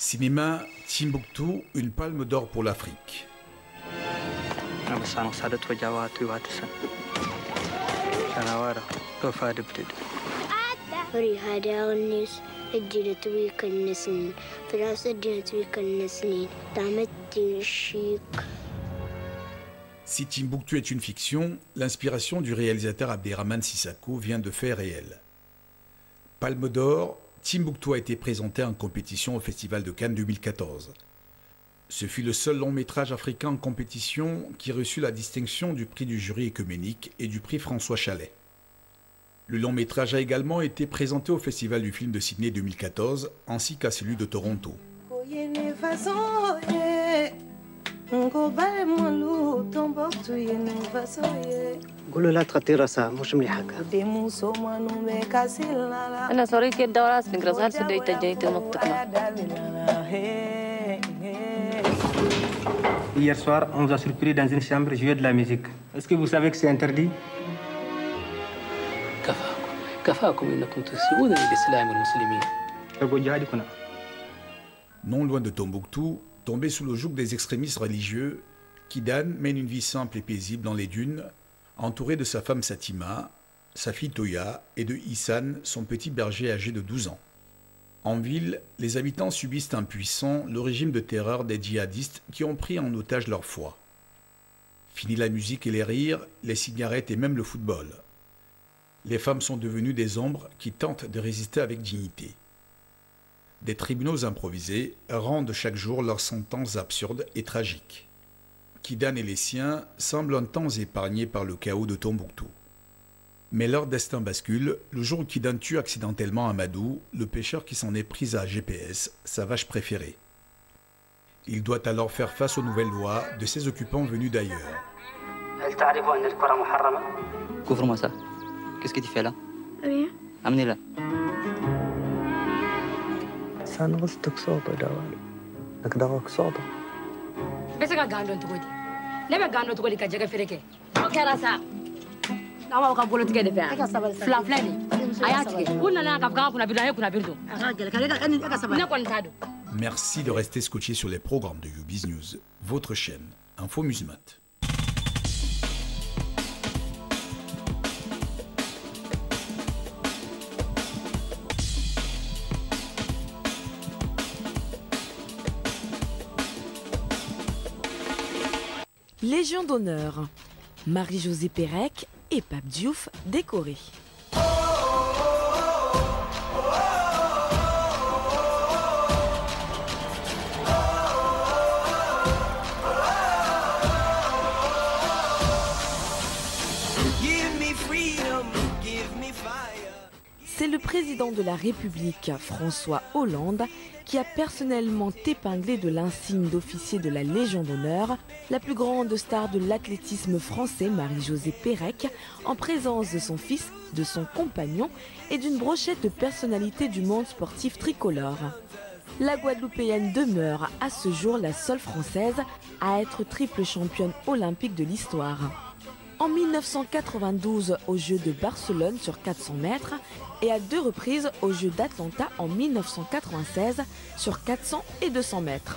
Cinéma Timbuktu, une palme d'or pour l'Afrique. Si Timbuktu est une fiction, l'inspiration du réalisateur Abderrahmane Sissako vient de faits réels. Palme d'or, Timbuktu a été présenté en compétition au Festival de Cannes 2014. Ce fut le seul long métrage africain en compétition qui reçut la distinction du prix du jury écuménique et du prix François Chalet. Le long métrage a également été présenté au Festival du film de Sydney 2014 ainsi qu'à celui de Toronto. Hier soir, on vous a surpris dans une chambre jouer de la musique. Est-ce que vous savez que c'est interdit? Non loin de Tombouctou, tombé sous le joug des extrémistes religieux, Kidane mène une vie simple et paisible dans les dunes, entouré de sa femme Satima, sa fille Toya et de Hissan, son petit berger âgé de 12 ans. En ville, les habitants subissent impuissants le régime de terreur des djihadistes qui ont pris en otage leur foi. Fini la musique et les rires, les cigarettes et même le football. Les femmes sont devenues des ombres qui tentent de résister avec dignité. Des tribunaux improvisés rendent chaque jour leurs sentences absurdes et tragiques. Kidane et les siens semblent un temps épargnés par le chaos de Tombouctou. Mais leur destin bascule le jour où Kidane tue accidentellement Amadou, le pêcheur qui s'en est pris à GPS, sa vache préférée. Il doit alors faire face aux nouvelles lois de ses occupants venus d'ailleurs. Couvre-moi ça. Qu'est-ce que tu fais là? Rien. Amenez-la. Merci de rester scotché sur les programmes de YouBiz News, votre chaîne Info Musulmat. Légion d'honneur, Marie-Josée Pérec et Pape Diouf décorés. C'est le président de la République, François Hollande, qui a personnellement épinglé de l'insigne d'officier de la Légion d'honneur la plus grande star de l'athlétisme français, Marie-Josée Pérec, en présence de son fils, de son compagnon et d'une brochette de personnalités du monde sportif tricolore. La Guadeloupéenne demeure à ce jour la seule Française à être triple championne olympique de l'histoire. En 1992 aux Jeux de Barcelone sur 400 mètres et à 2 reprises aux Jeux d'Atlanta en 1996 sur 400 et 200 mètres.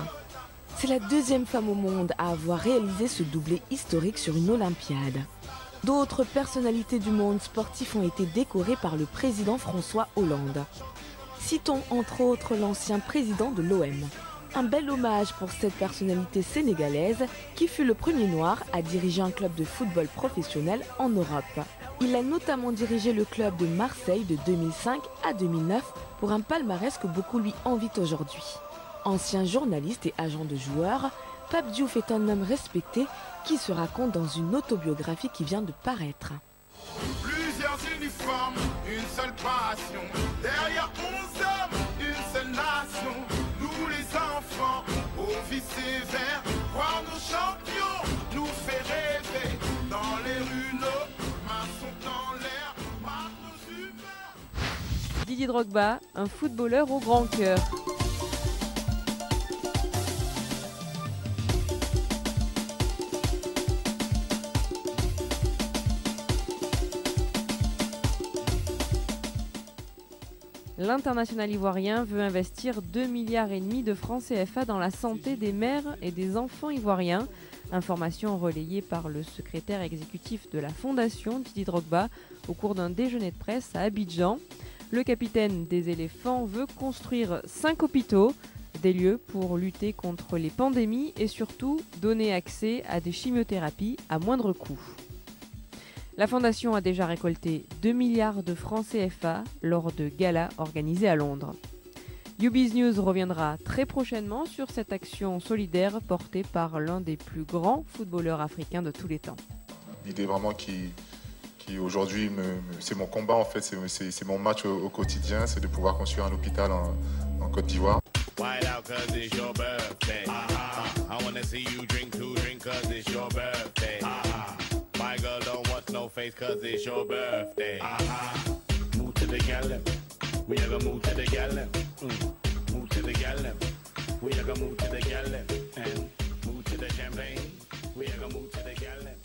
C'est la deuxième femme au monde à avoir réalisé ce doublé historique sur une Olympiade. D'autres personnalités du monde sportif ont été décorées par le président François Hollande. Citons entre autres l'ancien président de l'OM. Un bel hommage pour cette personnalité sénégalaise qui fut le premier noir à diriger un club de football professionnel en Europe. Il a notamment dirigé le club de Marseille de 2005 à 2009 pour un palmarès que beaucoup lui envient aujourd'hui. Ancien journaliste et agent de joueurs, Pape Diouf est un homme respecté qui se raconte dans une autobiographie qui vient de paraître. Plusieurs uniformes, une seule passion. Derrière 11 hommes, une seule nation. Nous les enfants, au vice sévère, voir nos champions nous fait rêver. Dans les rues, nos mains sont en l'air, marquent nos humeurs. Didier Drogba, un footballeur au grand cœur. L'international ivoirien veut investir 2,5 milliards de francs CFA dans la santé des mères et des enfants ivoiriens. Information relayée par le secrétaire exécutif de la fondation Didier Drogba au cours d'un déjeuner de presse à Abidjan. Le capitaine des éléphants veut construire 5 hôpitaux, des lieux pour lutter contre les pandémies et surtout donner accès à des chimiothérapies à moindre coût. La fondation a déjà récolté 2 milliards de francs CFA lors de galas organisés à Londres. UBiz News reviendra très prochainement sur cette action solidaire portée par l'un des plus grands footballeurs africains de tous les temps. L'idée vraiment qui aujourd'hui, c'est mon combat en fait, c'est mon match au quotidien, c'est de pouvoir construire un hôpital en Côte d'Ivoire. My girl don't want no face cause it's your birthday. Move to the gallon. We are gonna move to the gallon. Move to the gallon. We are gonna move to the gallon. And move to the champagne. We are gonna move to the gallon.